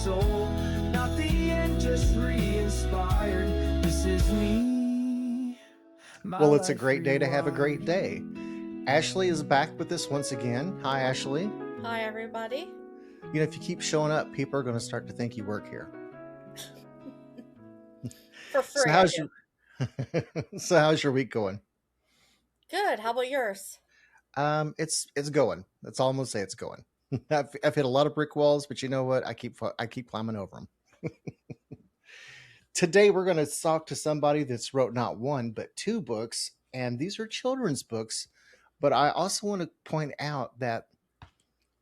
soul. Not the end, just re-inspired. This is me. Well, it's a great day to have a great day. Ashley is back with us once again. Hi, Ashley. Hi, everybody. You know, if you keep showing up, people are going to start to think you work here. For free. So how's your week going? Good. How about yours? It's going. That's all I'm gonna say. It's going. I've hit a lot of brick walls, but you know what? I keep climbing over them. Today we're going to talk to somebody that's wrote not one but two books, and these are children's books. But I also want to point out that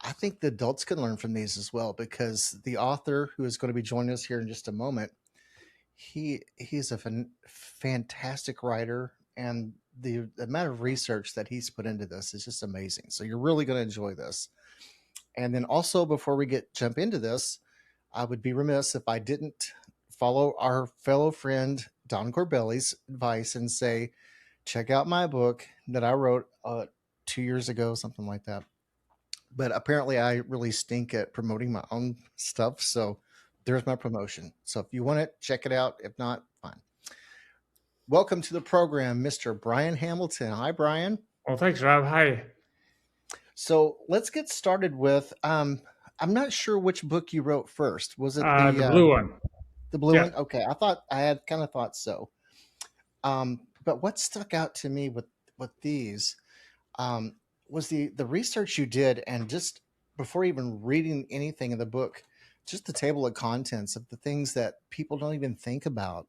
I think the adults can learn from these as well, because the author, who is going to be joining us here in just a moment, he's a fantastic writer, and the amount of research that he's put into this is just amazing. So you're really going to enjoy this. And then also, before we jump into this, I would be remiss if I didn't follow our fellow friend Don Corbelli's advice and say, check out my book that I wrote 2 years ago, something like that. But apparently I really stink at promoting my own stuff. So there's my promotion. So if you want it, check it out. If not, fine. Welcome to the program, Mr. Brian Hamilton. Hi, Brian. Well, thanks, Rob. Hi. So let's get started with, I'm not sure which book you wrote first. Was it the blue one? The blue one? Okay. I had kind of thought so. But what stuck out to me with these was the research you did, and just before even reading anything in the book, just the table of contents of the things that people don't even think about,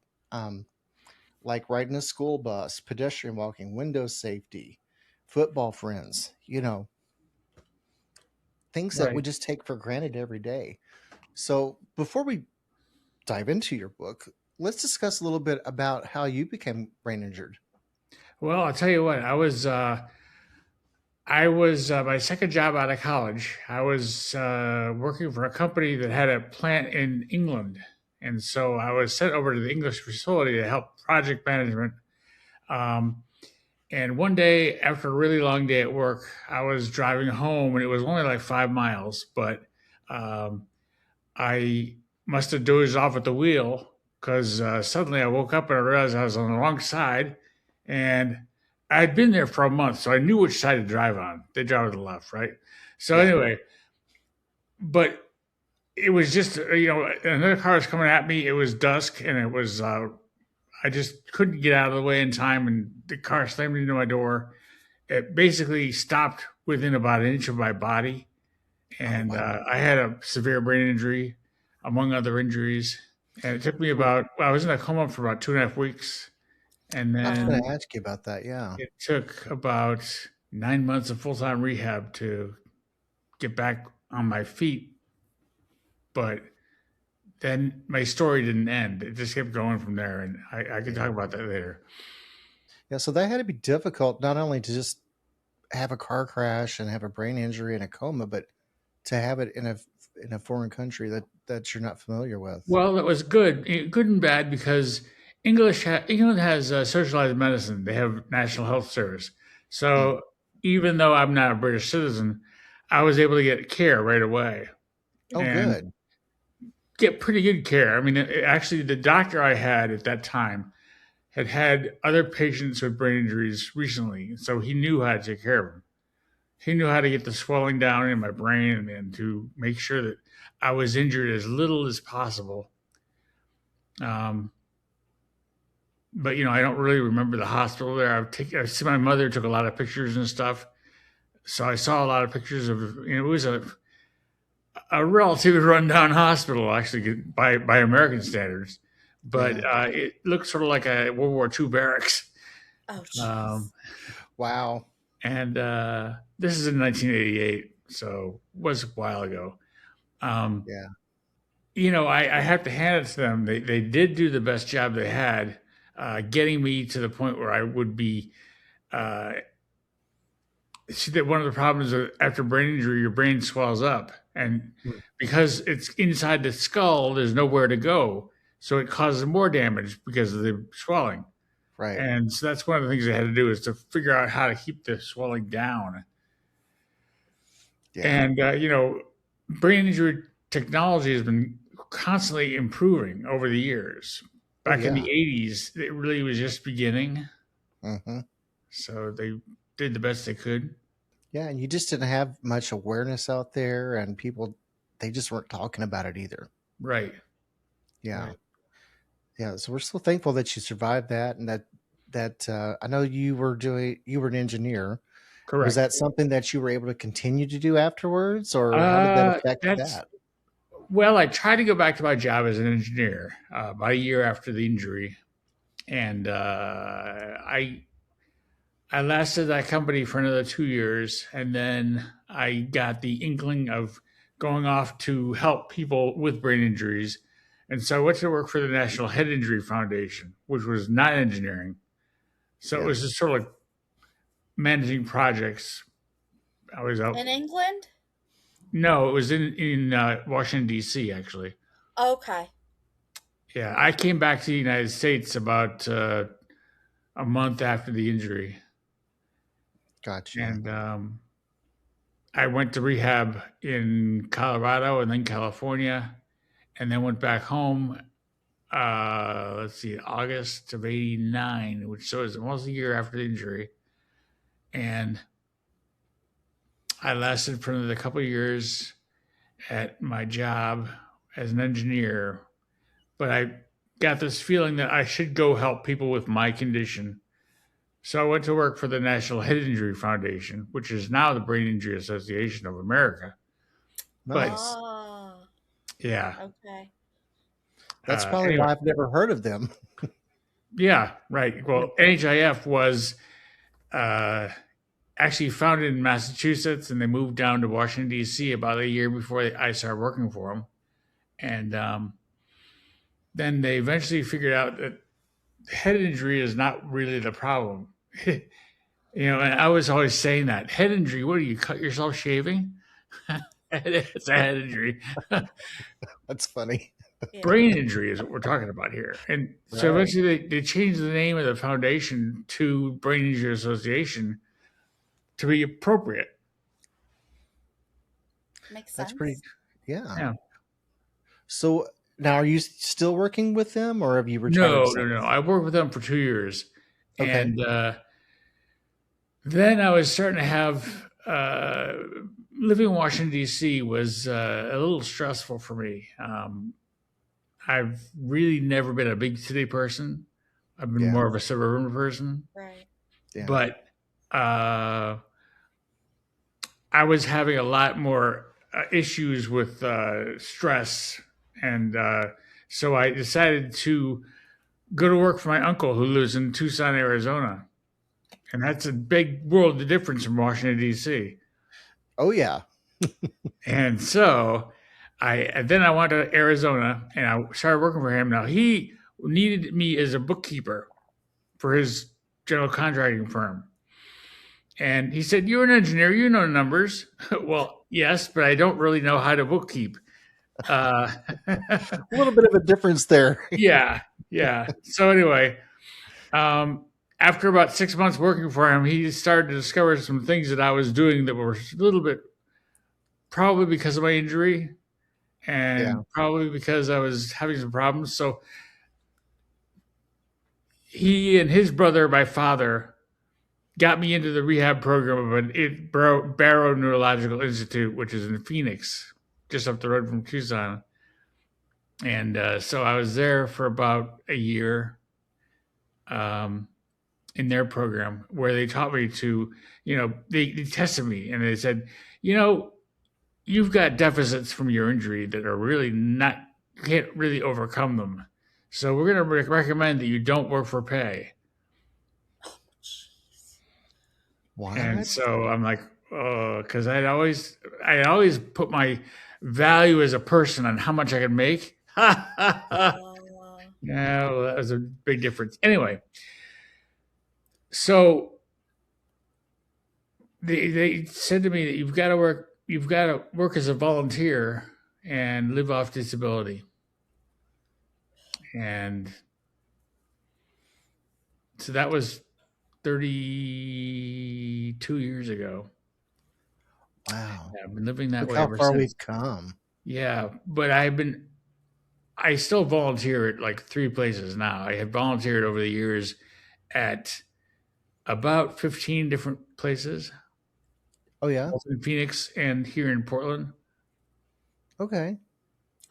like riding a school bus, pedestrian walking, window safety, football friends, things that we just take for granted every day. So before we dive into your book, let's discuss a little bit about how you became brain injured. Well, I'll tell you what, I was my second job out of college. I was working for a company that had a plant in England. And so I was sent over to the English facility to help project management. And one day, after a really long day at work, I was driving home, and it was only like 5 miles, but I must have dozed off at the wheel, because suddenly I woke up and I realized I was on the wrong side, and I had been there for a month, so I knew which side to drive on. They drive to the left, right? So anyway, but it was just, another car was coming at me. It was dusk, and it was, I just couldn't get out of the way in time, and the car slammed into my door. It basically stopped within about an inch of my body, and I had a severe brain injury, among other injuries. And it took me I was in a coma for about 2.5 weeks. And then I was going to ask you about that. Yeah. It took about 9 months of full-time rehab to get back on my feet. But then my story didn't end. It just kept going from there. And I can talk about that later. Yeah. So that had to be difficult, not only to just have a car crash and have a brain injury and a coma, but to have it in a foreign country that you're not familiar with. Well, it was good and bad, because England has socialized medicine. They have National Health Service. So even though I'm not a British citizen, I was able to get care right away. Oh, good. Get pretty good care. I mean, actually, the doctor I had at that time had other patients with brain injuries recently, so he knew how to take care of them. He knew how to get the swelling down in my brain and to make sure that I was injured as little as possible. But I don't really remember the hospital there. I see my mother took a lot of pictures and stuff, so I saw a lot of pictures of. It was a relatively rundown hospital, actually, by American standards, but it looked sort of like a World War II barracks. Oh, wow! And this is in 1988, so it was a while ago. I have to hand it to them. They did do the best job they had, getting me to the point where I would be. See, that one of the problems after brain injury, your brain swells up, and because it's inside the skull, there's nowhere to go, so it causes more damage because of the swelling. Right. And so that's one of the things they had to do, is to figure out how to keep the swelling down. Yeah. And brain injury technology has been constantly improving over the years. Back in the yeah. 80s, it really was just beginning. Hmm. So they did the best they could. Yeah, and you just didn't have much awareness out there, and people, they just weren't talking about it either. Right. Yeah, Right. yeah. So we're so thankful that you survived that, and that I know you were an engineer. Was Correct. that something that you were able to continue to do afterwards, or how did that affect That's that? well. I tried to go back to my job as an engineer about a year after the injury, and I lasted that company for another 2 years, and then I got the inkling of going off to help people with brain injuries. And so I went to work for the National Head Injury Foundation, which was not engineering. So it Yeah. was just sort of like managing projects. I was out. In England? No, it was in Washington D.C. actually. Okay. Yeah, I came back to the United States about a month after the injury, Gotcha. and I went to rehab in Colorado and then California, and then went back home. Let's see, August of '89, which was almost a year after the injury, and I lasted for another couple of years at my job as an engineer. But I got this feeling that I should go help people with my condition. So I went to work for the National Head Injury Foundation, which is now the Brain Injury Association of America. But Nice. Ah, yeah, okay. That's probably anyway, why I've never heard of them. yeah, right. Well, NHIF was uh, actually founded in Massachusetts, and they moved down to Washington D.C. about a year before I started working for them, and then they eventually figured out that head injury is not really the problem. And I was always saying that head injury. What do you cut yourself shaving? It's a head injury. That's funny. Yeah. Brain injury is what we're talking about here. And so Right. eventually they changed the name of the foundation to Brain Injury Association to be appropriate. Makes That's sense. pretty. Yeah. Yeah. So now, are you still working with them, or have you retired? No. I worked with them for 2 years. Okay. And then I was starting to have living in Washington, D.C. was a little stressful for me. I've really never been a big city person. I've been Yeah. more of a suburban person. Right. Yeah. But I was having a lot more issues with stress. And so I decided to go to work for my uncle who lives in Tucson, Arizona. And that's a big world of difference from Washington, D.C. Oh yeah. And so then I went to Arizona and I started working for him. Now he needed me as a bookkeeper for his general contracting firm. And he said, "You're an engineer, you know numbers." Well, yes, but I don't really know how to bookkeep. Uh, A little bit of a difference there. yeah. So anyway, after about 6 months working for him, he started to discover some things that I was doing that were a little bit, probably because of my injury and Yeah. probably because I was having some problems. So he and his brother, my father, got me into the rehab program of Barrow Neurological Institute, which is in Phoenix, just up the road from Tucson. And so I was there for about a year in their program where they taught me to, they tested me and they said, you've got deficits from your injury that are really not, can't really overcome them. So we're going to recommend that you don't work for pay. What? And so I'm like, oh, because I always put my value as a person on how much I could make. Yeah, well, that was a big difference. Anyway, so they said to me that you've got to work as a volunteer and live off disability. And so that was 32 years ago. Wow. I've been living that Look way how ever far since. we've come. Yeah, but I've been I still volunteer at like 3 places now. I have volunteered over the years at about 15 different places, Oh yeah. both in Phoenix and here in Portland. Okay.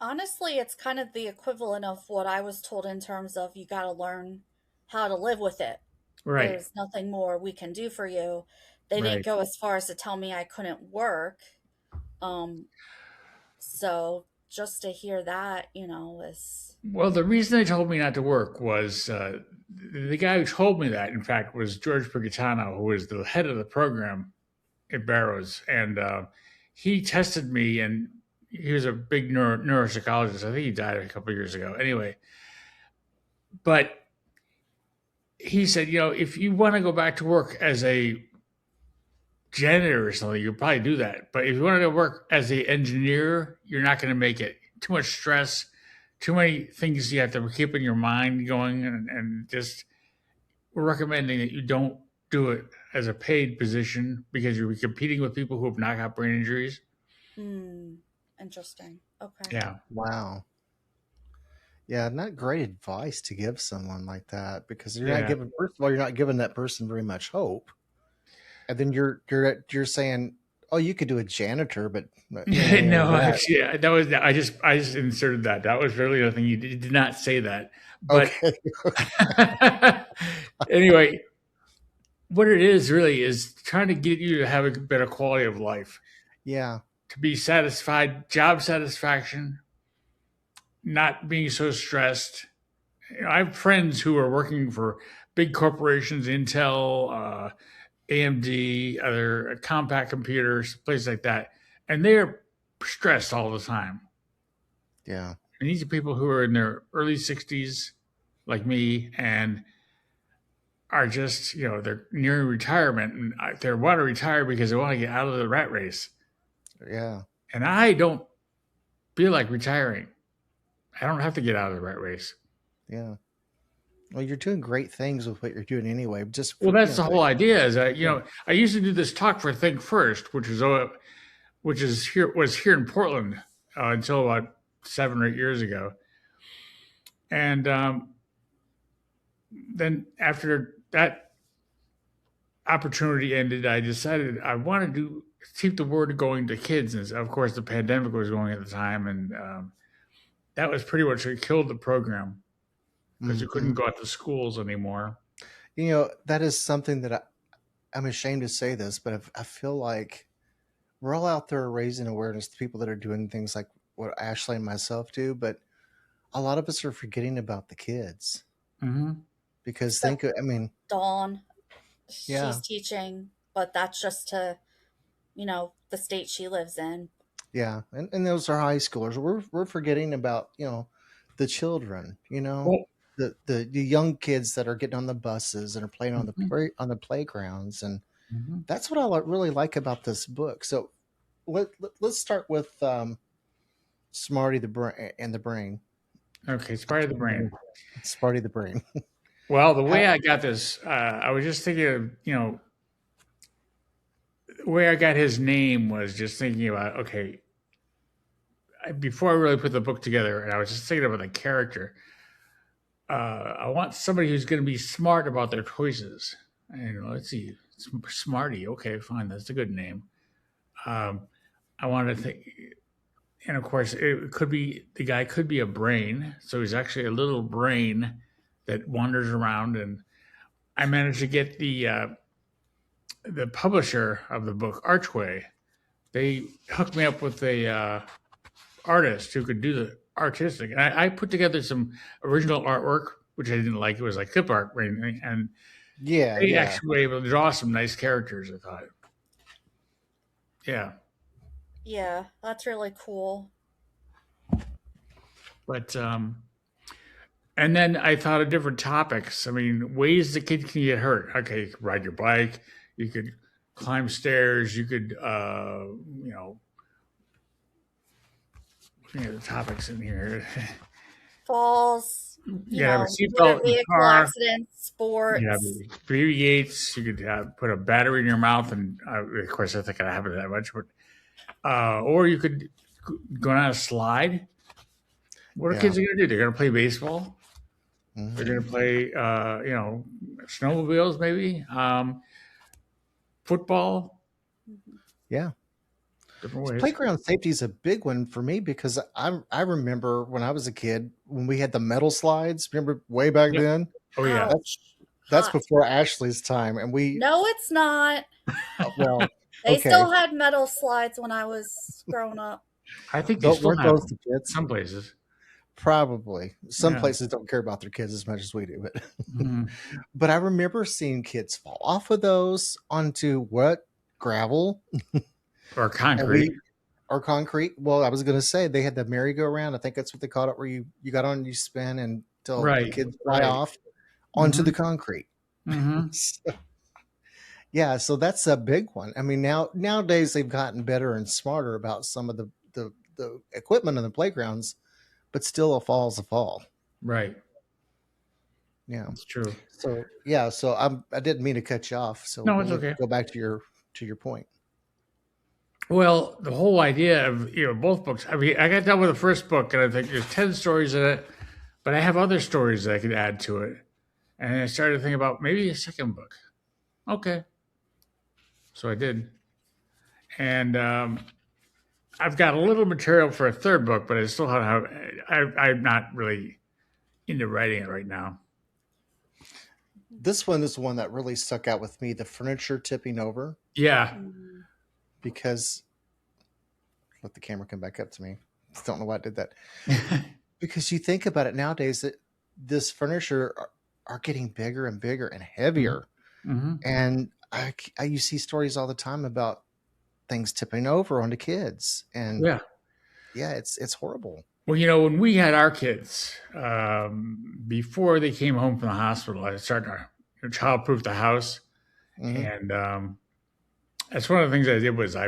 Honestly, it's kind of the equivalent of what I was told in terms of you got to learn how to live with it. Right. There's nothing more we can do for you. They didn't Right. go as far as to tell me I couldn't work. Um, so just to hear that, is Well, the reason they told me not to work was the guy who told me that, in fact, was George Picatano, who was the head of the program at Barrows. And he tested me, and he was a big neuropsychologist. I think he died a couple of years ago. Anyway, but he said, if you want to go back to work as a janitor or something, you'll probably do that. But if you want to work as an engineer, you're not going to make it. Too much stress, too many things you have to keep in your mind going, and just we're recommending that you don't do it as a paid position because you're competing with people who have not got brain injuries. interesting. Okay. Yeah. Wow. Yeah, not great advice to give someone like that, because you're Yeah. not giving. First of all, you're not giving that person very much hope, and then you're saying, "Oh, you could do a janitor," but No, actually, that was I just inserted that. That was really nothing. You did not say that, but Okay. anyway, what it is really is trying to get you to have a better quality of life, Yeah. to be satisfied, job satisfaction, not being so stressed. I have friends who are working for big corporations, Intel, AMD, other compact computers, places like that, and they're stressed all the time. Yeah. And these are people who are in their early 60s, like me, and are just, they're nearing retirement, and they want to retire because they want to get out of the rat race. Yeah. And I don't feel like retiring. I don't have to get out of the rat race. Yeah. Well, you're doing great things with what you're doing anyway. Just Well, that's the whole idea. Is that I used to do this talk for Think First, which was here in Portland until about 7 or 8 years ago, and then after that opportunity ended, I decided I wanted to keep the word going to kids, and of course, the pandemic was going at the time, and that was pretty much what killed the program because you couldn't go out to schools anymore. That is something that I'm ashamed to say this, but I feel like we're all out there raising awareness to people that are doing things like what Ashley and myself do, but a lot of us are forgetting about the kids. Mm-hmm. Because Dawn, Yeah. she's teaching, but that's just to, the state she lives in. Yeah, and those are high schoolers. We're forgetting about the children. Well, the young kids that are getting on the buses and are playing on the playgrounds, and that's what I really like about this book. So let's start with Smarty the Brain and the Brain. Okay, Smarty the Brain. Smarty the Brain. Well, the way I got this, I was just thinking of, the way I got his name was just thinking about, okay, before I really put the book together, and I was just thinking about the character. I want somebody who's going to be smart about their choices. And let's see, Smarty. Okay, fine, that's a good name. I wanted to think, and of course, the guy could be a brain, so he's actually a little brain that wanders around. And I managed to get the publisher of the book, Archway. They hooked me up with a artist who could do the artistic. And I put together some original artwork, which I didn't like. It was like clip art, and they actually were able to draw some nice characters, I thought. Yeah, that's really cool. But and then I thought of different topics. I mean, ways the kid can get hurt. Okay, you could ride your bike, you could climb stairs, you could looking at the topics in here. Falls, Have a motor seatbelt in the vehicle car. accidents, sports. You have baby gates. You could put a battery in your mouth, and of course, I think I haven't that much, but or you could go down a slide. What are Yeah. kids going to do? They're going to play baseball. They're going to Mhm. play, snowmobiles, maybe, football, Mhm. Yeah. different ways. Playground safety is a big one for me because I remember when I was a kid when we had the metal slides. Remember way back Yep. then? Oh yeah. That's Ouch. that's Hot. before Ashley's time, and we No, it's not. well, They okay, still had metal slides when I was growing up. I think they but still weren't have those them the kids? some places. Probably. Some Yeah. places don't care about their kids as much as we do, but Mhm. but I remember seeing kids fall off of those onto what gravel, Or and concrete. we or concrete. Well, I was going to say they had the merry-go-round. I think that's what they called it, where you got on and you spin until the Right. kids fly Right. off onto Hmm. the concrete. Hmm. So, yeah, so that's a big one. I mean, nowadays they've gotten better and smarter about some of the equipment on the playgrounds, but still a fall's a fall. Right. Yeah. That's true. So yeah, so I didn't mean to cut you off. So No, it's we'll okay. go back to your point. Well, the whole idea of both books. I mean, I got done with the first book, and I think there's 10 stories in it, but I have other stories that I could add to it. And I started to think about maybe a second book. Okay, so I did, and I've got a little material for a third book, but I still don't have. I'm not really into writing it right now. This one is the one that really stuck out with me, the furniture tipping over, Yeah. Mhm. because let the camera come back up to me. Don't know why I did that. Because you think about it nowadays that this furniture are getting bigger and bigger and heavier. Mm-hmm. And you see stories all the time about things tipping over onto kids. And Yeah. yeah, it's horrible. Well, when we had our kids, before they came home from the hospital, I started to child-proof the house, Hmm. and that's one of the things I did was I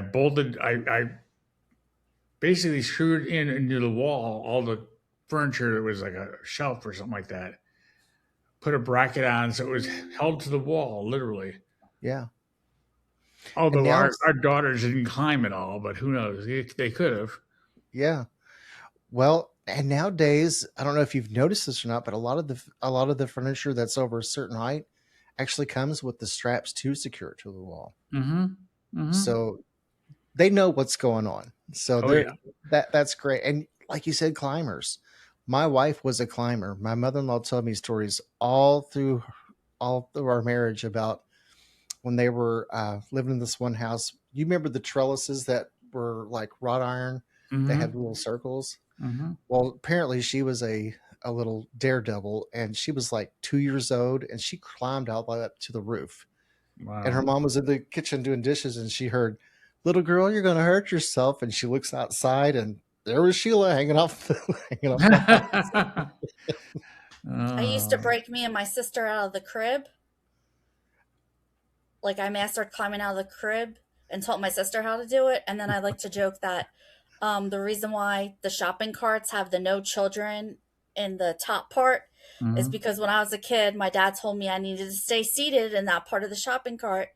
basically screwed into the wall all the furniture that was like a shelf or something like that. Put a bracket on so it was held to the wall, literally. Yeah. And Although now, our daughters didn't climb at all, but who knows? They could have. yeah. Well, and nowadays, I don't know if you've noticed this or not, but a lot of the furniture that's over a certain height actually comes with the straps to secure it to the wall. Mm-hmm. Mm-hmm. So they know what's going on. So Oh yeah. that's great. And like you said, climbers. My wife was a climber. My mother-in-law told me stories all through our marriage about when they were living in this one house. You remember the trellises that were like wrought iron? They Mm-hmm. had little circles. Mm-hmm. Well, apparently she was a little daredevil, and she was like 2 years old, and she climbed all the way up to the roof. And her Wow. mom was in the kitchen doing dishes, and she heard, "Little girl, you're going to hurt yourself." And she looks outside, and there was Sheila hanging off hanging off the house. I used to Oh, break me and my sister out of the crib. Like I mastered climbing out of the crib and taught my sister how to do it. And then I like to joke that the reason why the shopping carts have the no children in the top part is mhm. because when I was a kid, my dad told me I needed to stay seated in that part of the shopping cart.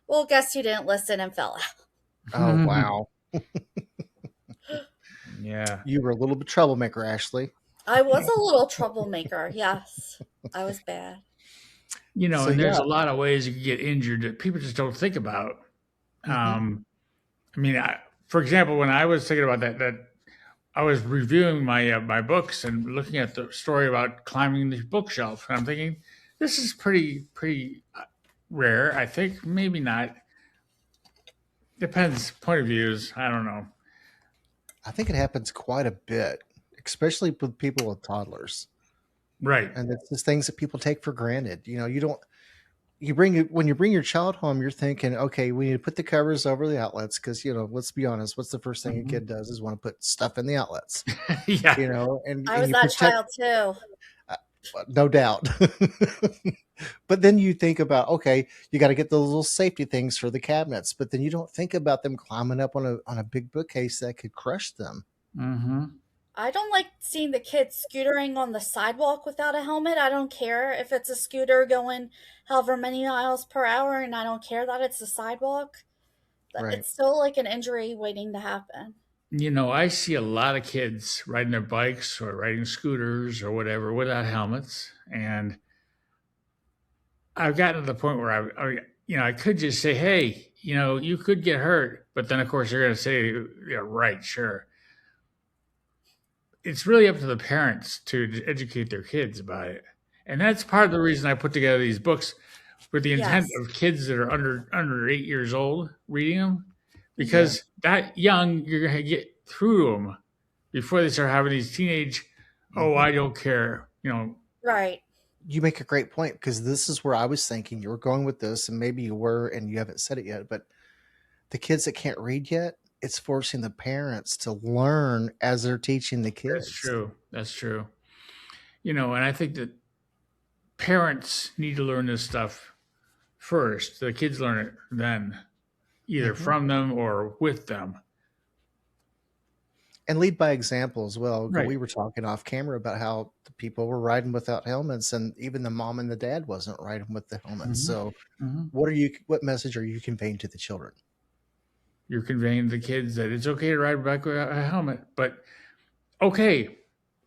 Well, guess who didn't listen and fell out? Oh, wow. Yeah. You were a little bit troublemaker, Ashley. I was a little troublemaker. Yes, I was bad. So, And there's yeah. a lot of ways you can get injured that people just don't think about. Hmm. I mean, for example, when I was thinking about that I was reviewing my books and looking at the story about climbing the bookshelf, and I'm thinking, this is pretty rare. I think maybe not. Depends point of views. I don't know. I think it happens quite a bit, especially with people with toddlers. Right. And it's just things that people take for granted. You don't, you bring it when you bring your child home, you're thinking, okay, we need to put the covers over the outlets because let's be honest, what's the first thing a Mhm. kid does is want to put stuff in the outlets, Yeah. I and was you that protect, child too. no doubt. But then you think about, okay, you got to get those little safety things for the cabinets, but then you don't think about them climbing up on a big bookcase that could crush them. Mm-hmm. I don't like seeing the kids scootering on the sidewalk without a helmet. I don't care if it's a scooter going however many miles per hour, and I don't care that it's a sidewalk. Right. It's still like an injury waiting to happen. I see a lot of kids riding their bikes or riding scooters or whatever without helmets, and I've gotten to the point where I could just say, "Hey, you could get hurt," but then of course they're going to say, "Yeah, right, sure." It's really up to the parents to educate their kids about it, and that's part of the reason I put together these books with the intent Yes. of kids that are under 8 years old reading them, Yeah. because that young you're going to get through them before they start having these teenage, oh, Mhm. I don't care, Right. You make a great point because this is where I was thinking you were going with this, and maybe you were, and you haven't said it yet. But the kids that can't read yet, it's forcing the parents to learn as they're teaching the That's kids. true. That's true. And I think that parents need to learn this stuff first. The kids learn it then, either Hmm. from them or with them. And lead by example as well. Right. We were talking off camera about how the people were riding without helmets, and even the mom and the dad wasn't riding with the helmets. Mhm. So, Mhm. what message are you conveying to the children? You're conveying to the kids that it's okay to ride a bike without a helmet, but okay,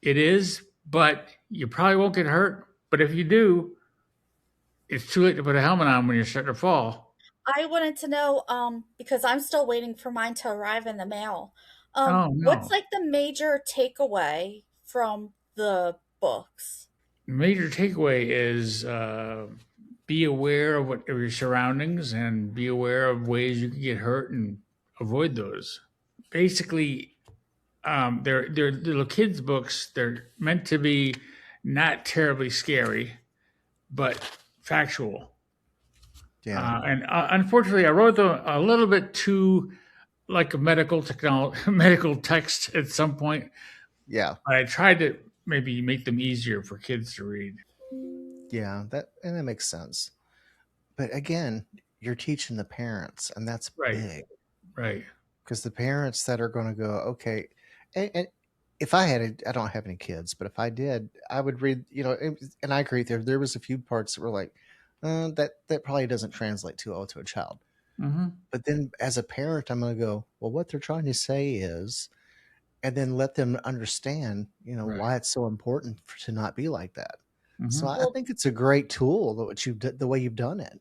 it is, but you probably won't get hurt. But if you do, it's too late to put a helmet on when you're starting to fall. I wanted to know, because I'm still waiting for mine to arrive in the mail. Oh What's no. like the major takeaway from the books? The major takeaway is be aware of your surroundings and be aware of ways you can get hurt and avoid those. Basically, they're little kids' books. They're meant to be not terribly scary, but factual. Yeah. And unfortunately, I wrote them a little bit too like a medical text at some point. Yeah. I tried to maybe make them easier for kids to read. Yeah. That makes sense. But again, you're teaching the parents, and that's Right, big right. because the parents that are going to go, okay, and if I had, I don't have any kids, but if I did, I would read, and I agree there. There was a few parts that were like, that probably doesn't translate too well to a child. Hmm. But then as a parent, I'm going to go, well, what they're trying to say is, and then let them understand, Right. why it's so important to not be like that. So Hmm. I Well, think it's a great tool the way you've done it.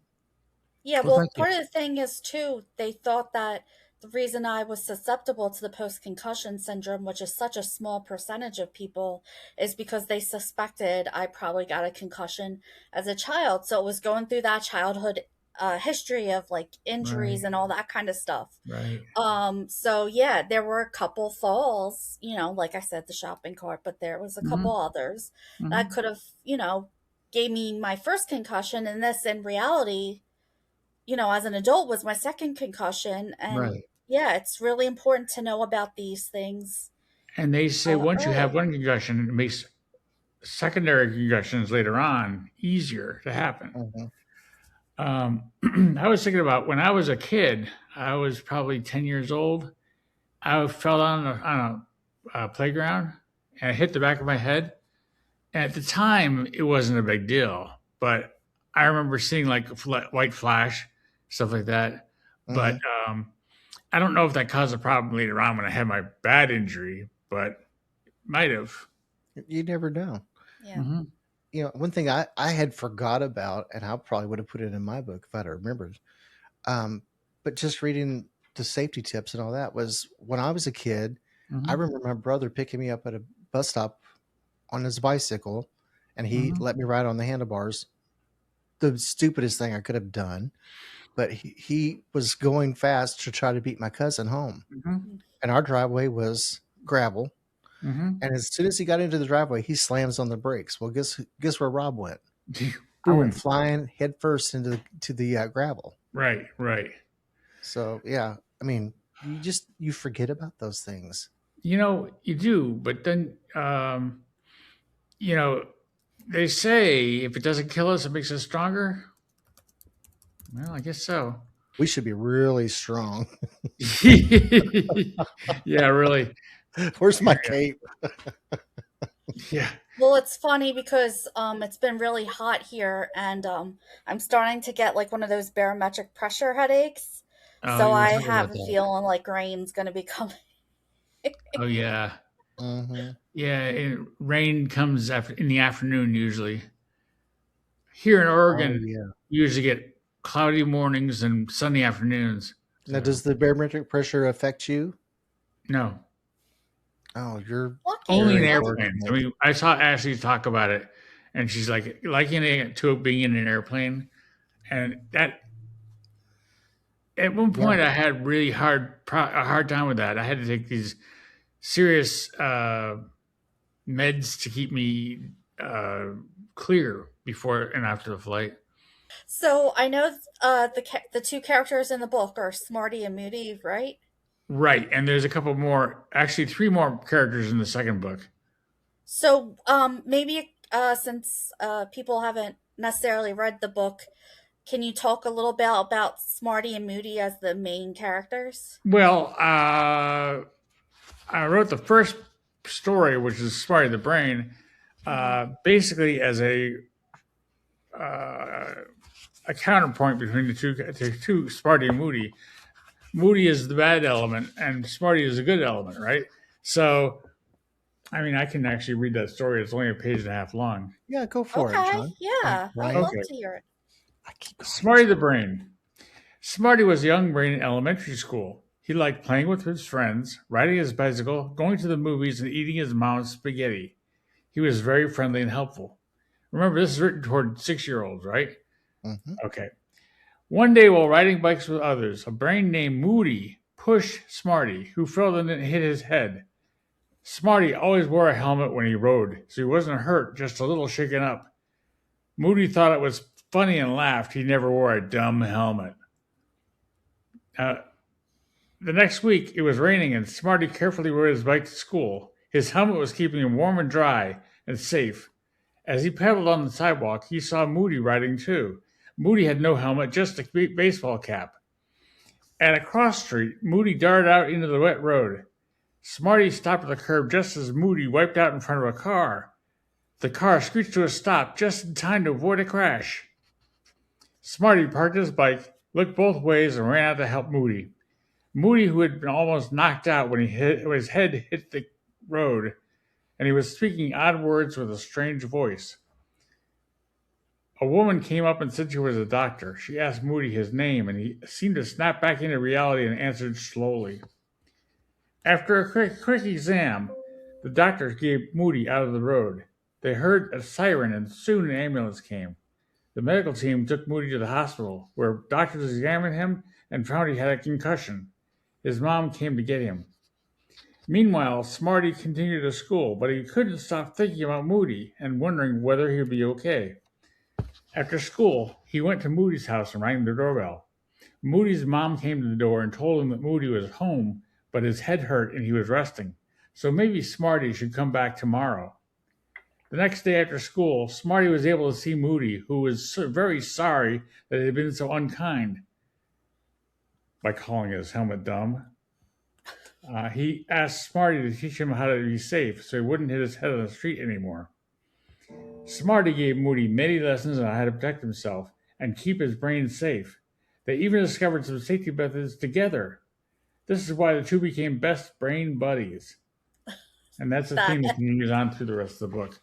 yeah, Well, well, thank you. part of the thing is too, they thought that the reason I was susceptible to the post concussion syndrome, which is such a small percentage of people, is because they suspected I probably got a concussion as a child. So it was going through that childhood history of like injuries Right, and all that kind of stuff. right. So yeah, there were a couple falls, like I said, the shopping cart, but there was a Hmm. couple others that Hmm. could have, gave me my first concussion. And this in reality, as an adult was my second concussion. And Right. yeah, it's really important to know about these things And they say once you have early. one concussion, it makes secondary concussions later on easier to happen. Mhm. I was thinking about when I was a kid, I was probably 10 years old. I fell on a playground and I hit the back of my head. And at the time, it wasn't a big deal. But I remember seeing like a white flash, stuff like that. But Mhm. I don't know if that caused a problem later on when I had my bad injury, but might have. You never know. Yeah. Hmm. One thing I had forgot about, and I probably would have put it in my book if I'd have remembered. Um, but just reading the safety tips and all that was when I was a kid. I Hmm. remember my brother picking me up at a bus stop on his bicycle, and he Hmm. let me ride on the handlebars. The stupidest thing I could have done, but he was going fast to try to beat my cousin home, Hmm. and our driveway was gravel. Hmm. And as soon as he got into the driveway, he slams on the brakes. Well, guess where Rob went? I went Boom. flying head first into the gravel. Right, right. So yeah, I mean, you forget about those things. You do, but then, you know, they say if it doesn't kill us, it makes us stronger. Well, I guess so. We should be really strong. Yeah, really. Where's my cape? Yeah. Well, it's funny because it's been really hot here, and I'm starting to get like one of those barometric pressure headaches. Oh, So you were I talking about have a that. feeling like rain's going to be coming. Oh yeah, Mm-hmm. yeah. Rain comes in the afternoon usually. Here in Oh, Oregon, yeah. you usually get cloudy mornings and sunny afternoons. Now, So does the barometric pressure affect you? no, Oh, you're only in Lucky. very That's airplanes. I fortunate. mean, I saw Ashley talk about it, and she's like likening it to being in an airplane, and that at one Yeah. point I had really a hard time with that. I had to take these serious meds to keep me uh, clear before and after the flight. so I know the two characters in the book are Smarty and Moody, right? Right, and there's a couple more, actually three more characters in the second book. So maybe since people haven't necessarily read the book, can you talk a little bit about Smarty and Moody as the main characters? Well, I wrote the first story, which is Smarty the Brain, Hmm. basically as uh, a counterpoint between the two, Smarty and Moody. Moody is the bad element, and Smarty is the good element, right? So, I mean, I can actually read that story. It's only a page and a half long. Yeah, go for it, Okay, John. yeah, I'd Brian, love Okay, to hear it. I keep calling Smarty you the John. Brain. Smarty was a young brain in elementary school. He liked playing with his friends, riding his bicycle, going to the movies, and eating his mom's spaghetti. He was very friendly and helpful. Remember, this is written toward 6-year-olds, right? Mm-hmm. Okay. One day, while riding bikes with others, a brain named Moody pushed Smarty, who fell and hit his head. Smarty always wore a helmet when he rode, so he wasn't hurt, just a little shaken up. Moody thought it was funny and laughed. He never wore a dumb helmet. Uh, the next week, it was raining, and Smarty carefully rode his bike to school. His helmet was keeping him warm and dry and safe. As he pedaled on the sidewalk, he saw Moody riding too. Moody had no helmet, just a baseball cap. At a cross street, Moody darted out into the wet road. Smarty stopped at the curb just as Moody wiped out in front of a car. The car screeched to a stop just in time to avoid a crash. Smarty parked his bike, looked both ways, and ran out to help Moody. Moody, who had been almost knocked out when his head hit the road, and he was speaking odd words with a strange voice. A woman came up and said she was a doctor. She asked Moody his name, and he seemed to snap back into reality and answered slowly. After a quick exam, the doctors gave Moody out of the road. They heard a siren, and soon an ambulance came. The medical team took Moody to the hospital, where doctors examined him and found he had a concussion. His mom came to get him. Meanwhile, Smarty continued to school, but he couldn't stop thinking about Moody and wondering whether he would be okay. After school, he went to Moody's house and rang the doorbell. Moody's mom came to the door and told him that Moody was home, but his head hurt and he was resting. So maybe Smarty should come back tomorrow. The next day after school, Smarty was able to see Moody, who was very sorry that he had been so unkind by calling his helmet dumb. He asked Smarty to teach him how to be safe so he wouldn't hit his head on the street anymore. Smarty gave Moody many lessons on how to protect himself and keep his brain safe. They even discovered some safety methods together. This is why the two became best brain buddies. And that's the That theme that continues on through the rest of the book.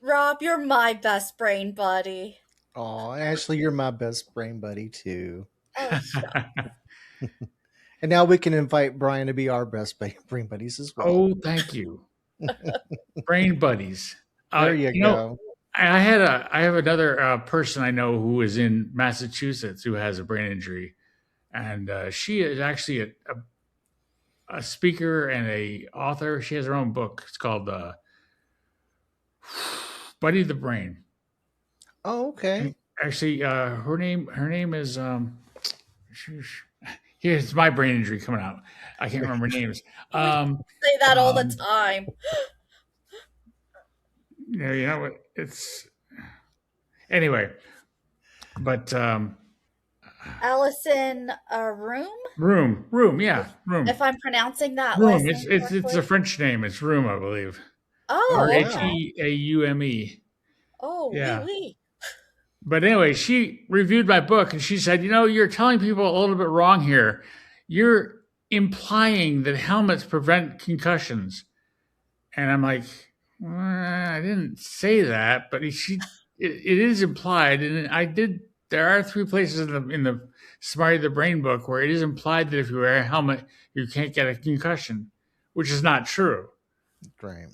Rob, you're my best brain buddy. Oh, Ashley, you're my best brain buddy too. Oh, shut. And now we can invite Brian to be our best brain buddies as well. Oh, thank you. Brain buddies. There you know, go. I have another person I know who is in Massachusetts who has a brain injury, and she is actually a speaker and a author. She has her own book. It's called Buddy the Brain. Oh, okay. Actually, her name is here's my brain injury coming out. I can't remember names. Say that all the time. You know what? It's anyway, but Allison room, yeah, room. if I'm pronouncing that Room. last It's name it's a correctly. French name. It's room, I believe. Oh, R H okay. E A U M E. Oh, Yeah. wee. But anyway, she reviewed my book and she said, "You know, you're telling people a little bit wrong here. You're implying that helmets prevent concussions. And I'm like, well, I didn't say that, but it is implied. And I did. There are 3 places in the Smarty the Brain book where it is implied that if you wear a helmet, you can't get a concussion, which is not true. Great.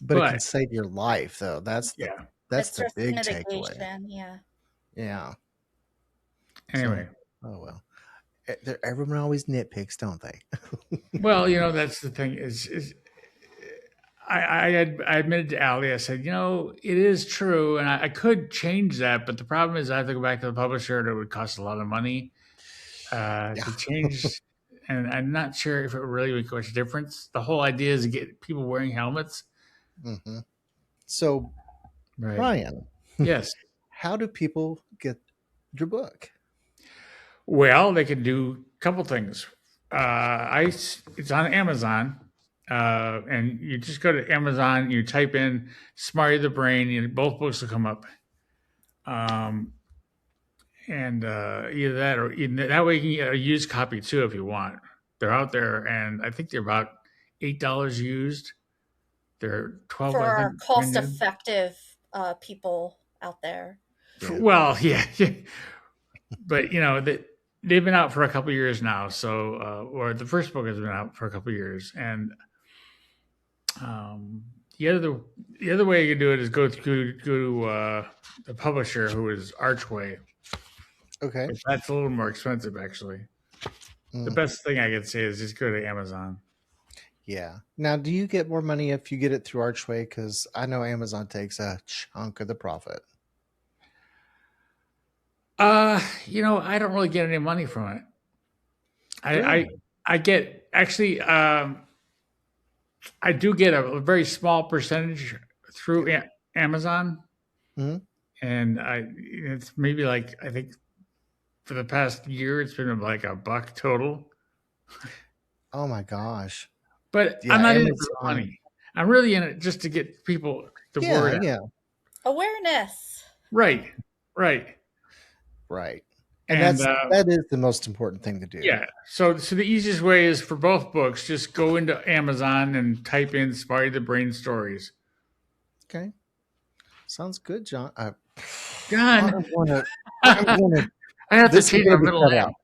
But it can But save your life, though. That's yeah. It's the risk big takeaway. mitigation. Yeah. Yeah. Anyway, Oh well. Everyone always nitpicks, don't they? well, that's the thing is I admitted to Allie, I said, it is true, and I could change that, but the problem is I have to go back to the publisher, and it would cost a lot of money to change, and I'm not sure if it would really make much difference. The whole idea is to get people wearing helmets. Mm-hmm. So, Right. Brian, Yes. how do people get your book? Well, they can do a couple things. It's on Amazon, and you just go to Amazon, you type in "Smarty the Brain," and both books will come up. And either that or that way you can get a used copy too if you want. They're out there, and I think they're about $8 used. They're 12, For I our think. cost-effective people out there. Yeah. Well, yeah, but they've been out for a couple of years now. So, or the first book has been out for a couple of years, and the other way you can do it is go to the publisher, who is Archway. Okay. But that's a little more expensive, actually. The best thing I could say is just go to Amazon. Yeah. Now, do you get more money if you get it through Archway? Because I know Amazon takes a chunk of the profit. I don't really get any money from it. I get actually. I do get a very small percentage through Amazon, Mhm. and it's maybe like, I think for the past year it's been like $1 total. Oh my gosh. But Yeah, I'm not in it for the Amazon. money. I'm really in it just to get people the word out. Yeah. Awareness. Right. And that is the most important thing to do. Yeah. So the easiest way is for both books, just go into Amazon and type in "Smarty the Brain Stories." Okay. Sounds good, John. God, I'm gonna I have to this change will my be middle cut name. out.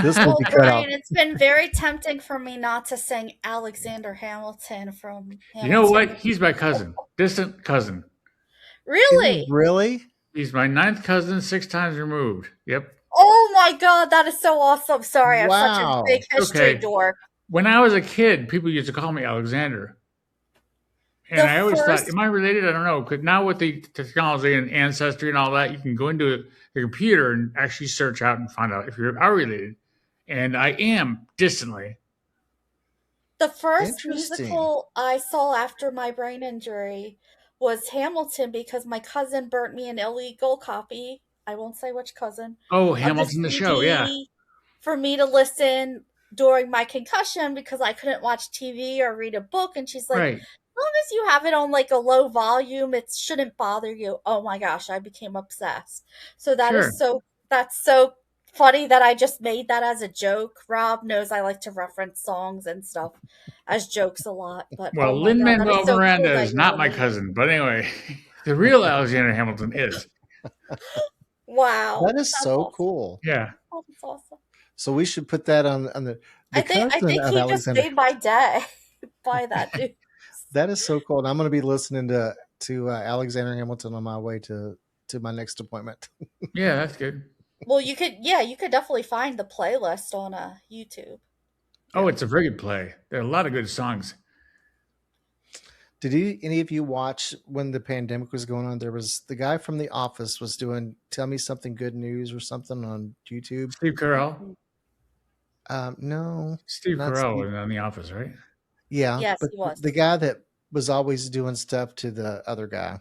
This will Well, be cut out. Brian, it's been very tempting for me not to sing Alexander Hamilton from Hamilton. You know what? He's my cousin, distant cousin. Really? Really? He's my 9th cousin, 6 times removed. Yep. Oh my God, that is so awesome. Sorry, I'm such Wow. a big history Okay. dork. When I was a kid, people used to call me Alexander. And I always thought, am I related? I don't know. Because now with the technology and ancestry and all that, you can go into the computer and actually search out and find out if you are related. And I am distantly. The first Interesting. musical I saw after my brain injury was Hamilton because my cousin burnt me an illegal copy. I won't say which cousin. Oh, of Hamilton the show, yeah. CD For me to listen during my concussion because I couldn't watch TV or read a book. And she's like, Right. as long as you have it on like a low volume, it shouldn't bother you. Oh my gosh, I became obsessed. So that's so funny that I just made that as a joke. Rob knows I like to reference songs and stuff as jokes a lot. But Well, oh my God, that Lin-Manuel is so Miranda cool is that not you're my related. cousin. But anyway, the real Alexander Hamilton is. Wow. That is That's so awesome. cool. Yeah. Oh, that's awesome. So we should put that on the I think cousin he of just Alexander. made my day by that news. That is so cool. And I'm going to be listening to Alexander Hamilton on my way to my next appointment. Yeah, that's good. Well, you could definitely find the playlist on YouTube. Oh, it's a very good play. There are a lot of good songs. Did any of you watch when the pandemic was going on? There was the guy from The Office was doing "Tell Me Something Good News" or something on YouTube. Steve Carell. No, Steve not Carell Steve. was on The Office, right? Yeah, Yes, but he was. the guy that was always doing stuff to the other guy.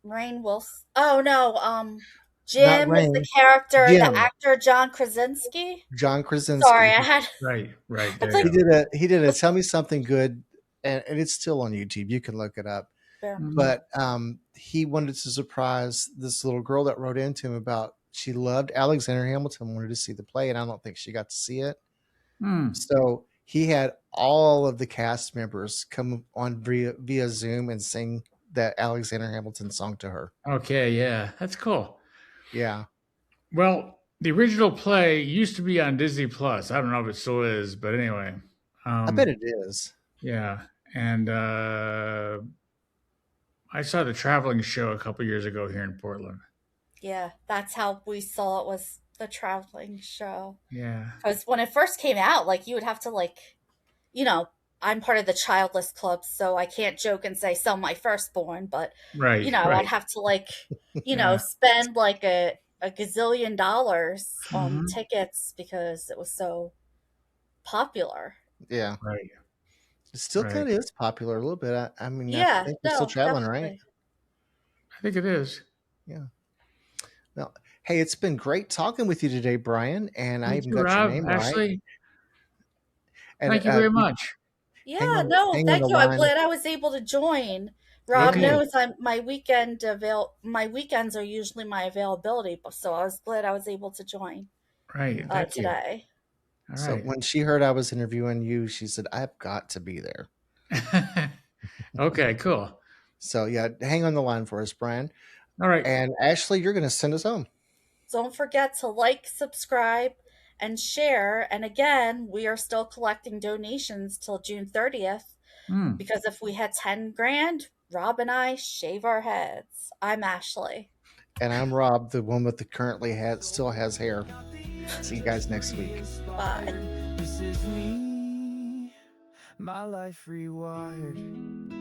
Rainn Wilson. Oh no, Jim is the Rainn. character, Jim. the actor John Krasinski. John Krasinski. Sorry, I had. Right. It's There like- you go. He did a "Tell Me Something Good," and it's still on YouTube. You can look it up. But he wanted to surprise this little girl that wrote into him about she loved Alexander Hamilton, wanted to see the play, and I don't think she got to see it. Hmm. So he had all of the cast members come on via Zoom and sing that Alexander Hamilton song to her. Okay, yeah, that's cool. Yeah. Well, the original play used to be on Disney Plus. I don't know if it still is, but anyway. I bet it is. Yeah, and I saw the traveling show a couple years ago here in Portland. Yeah, that's how we saw it, was the traveling show. Yeah. Because when it first came out, like you would have to you know, I'm part of the childless club, so I can't joke and say sell my firstborn, but Right. I'd Right. have to Yeah. spend like a gazillion dollars on Hmm. tickets because it was so popular. Yeah. Right. It still Right. kind of is popular a little bit. I mean, I Yeah, think we're still no, traveling, right? definitely. I think it is. Yeah. Well, hey, it's been great talking with you today, Brian, and I You even too, got your Rob. name right. Ashley, And thank you very much. Yeah, no, hang on thank the you. I'm line. glad I was able to join. Rob Okay. knows my weekends are usually my availability, so I was glad I was able to join Right. Thank you. today. All So right. when she heard I was interviewing you, she said, "I've got to be there." Okay, cool. So yeah, hang on the line for us, Brian. All right. And Ashley, you're going to send us home. Don't forget to like, subscribe, and share. And again, we are still collecting donations till June 30th Hmm. because if we had 10 grand, Rob and I shave our heads. I'm Ashley. And I'm Rob, the one with the still has hair. See you guys next week. Bye. This is me, my life rewired.